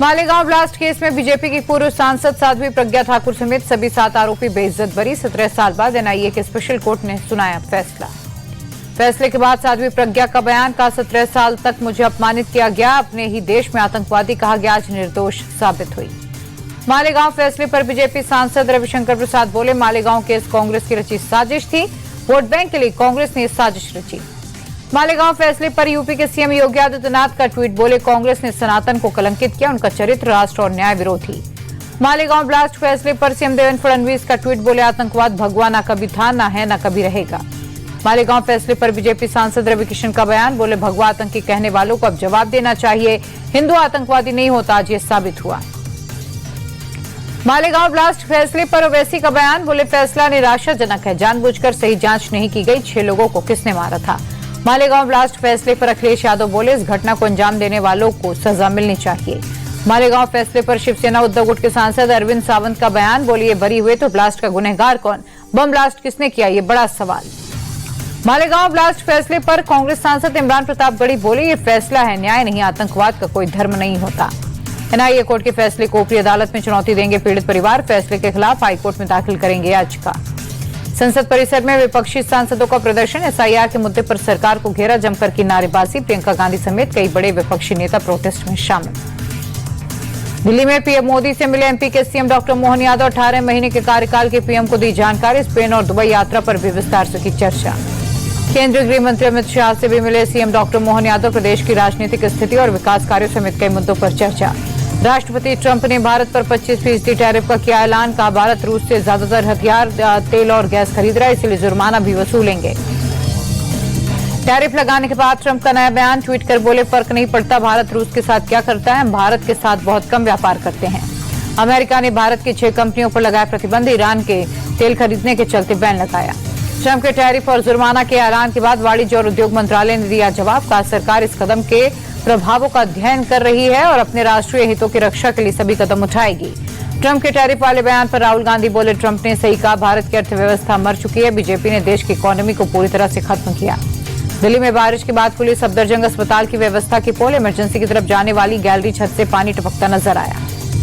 Malegaon blast case में BJP की पूर्व सांसद साध्वी प्रज्ञा ठाकुर समेत सभी 7 आरोपी बेइज्जत बरी। 17 साल बाद एनआईए के स्पेशल कोर्ट ने सुनाया फैसला। फैसले के बाद साध्वी प्रज्ञा का बयान का 17 साल तक मुझे अपमानित किया गया, अपने ही देश में आतंकवादी कहा गया, आज निर्दोष साबित हुई। मालेगांव फैसले पर बीजेपी सांसद रविशंकर प्रसाद बोले, मालेगांव केस कांग्रेस की रची साजिश थी, वोट बैंक के लिए कांग्रेस ने ये साजिश रची। मालेगांव फैसले पर यूपी के सीएम योगी आदित्यनाथ का ट्वीट, बोले कांग्रेस ने सनातन को कलंकित किया, उनका चरित्र राष्ट्र और न्याय विरोधी। मालेगांव ब्लास्ट फैसले पर सीएम देवेंद्र फडणवीस का ट्वीट, बोले आतंकवाद भगवा ना कभी था, ना है, ना कभी रहेगा। मालेगांव फैसले पर बीजेपी सांसद रवि किशन का बयान, बोले भगवा आतंकी कहने वालों को अब जवाब देना चाहिए, हिंदू आतंकवादी नहीं होता, आज ये साबित हुआ। मालेगांव ब्लास्ट फैसले पर ओवैसी का बयान, बोले फैसला निराशाजनक है, जानबूझकर सही जांच नहीं की गई, 6 लोगों को किसने मारा था। मालेगांव ब्लास्ट फैसले पर अखिलेश यादव बोले, इस घटना को अंजाम देने वालों को सजा मिलनी चाहिए। मालेगांव फैसले पर शिवसेना उद्धव गुट के सांसद अरविंद सावंत का बयान, बोले ये बरी हुए तो ब्लास्ट का गुनहगार कौन, बम ब्लास्ट किसने किया, ये बड़ा सवाल। मालेगांव ब्लास्ट फैसले पर कांग्रेस सांसद इमरान प्रतापगढ़ी बोले, ये फैसला है, न्याय नहीं, आतंकवाद का कोई धर्म नहीं होता। एनआईए कोर्ट के फैसले को ऊपरी अदालत में चुनौती देंगे पीड़ित परिवार, फैसले के खिलाफ हाईकोर्ट में दाखिल करेंगे याचिका। संसद परिसर में विपक्षी सांसदों का प्रदर्शन, एसआईआर के मुद्दे पर सरकार को घेरा, जमकर की नारेबाजी, प्रियंका गांधी समेत कई बड़े विपक्षी नेता प्रोटेस्ट में शामिल। दिल्ली में पीएम मोदी से मिले एमपी के सीएम डॉक्टर मोहन यादव, 18 महीने के कार्यकाल के पीएम को दी जानकारी, स्पेन और दुबई यात्रा पर भी विस्तार से की चर्चा। केंद्रीय गृह मंत्री अमित शाह से भी मिले सीएम डॉक्टर मोहन यादव, प्रदेश की राजनीतिक स्थिति और विकास कार्यों समेत कई मुद्दों पर चर्चा। राष्ट्रपति ट्रंप ने भारत पर 25% टैरिफ का किया ऐलान, कहा भारत रूस से ज्यादातर हथियार, तेल और गैस खरीद रहा है, इसलिए जुर्माना भी वसूलेंगे। टैरिफ लगाने के बाद ट्रंप का नया बयान, ट्वीट कर बोले फर्क नहीं पड़ता भारत रूस के साथ क्या करता है, हम भारत के साथ बहुत कम व्यापार करते हैं। अमेरिका ने भारत की 6 कंपनियों पर लगाया प्रतिबंध, ईरान के तेल खरीदने के चलते बैन लगाया। ट्रंप के टैरिफ और जुर्माना के ऐलान के बाद वाणिज्य और उद्योग मंत्रालय ने दिया जवाब, कहा सरकार इस कदम के प्रभावों का अध्ययन कर रही है और अपने राष्ट्रीय हितों की रक्षा के लिए सभी कदम उठाएगी। ट्रंप के टैरिफ वाले बयान पर राहुल गांधी बोले, ट्रंप ने सही कहा, भारत की अर्थव्यवस्था मर चुकी है, बीजेपी ने देश की इकोनॉमी को पूरी तरह से खत्म किया। दिल्ली में बारिश के बाद खुली सफदरजंग अस्पताल की व्यवस्था की पोल, इमरजेंसी की तरफ जाने वाली गैलरी छत से पानी टपकता नजर आया।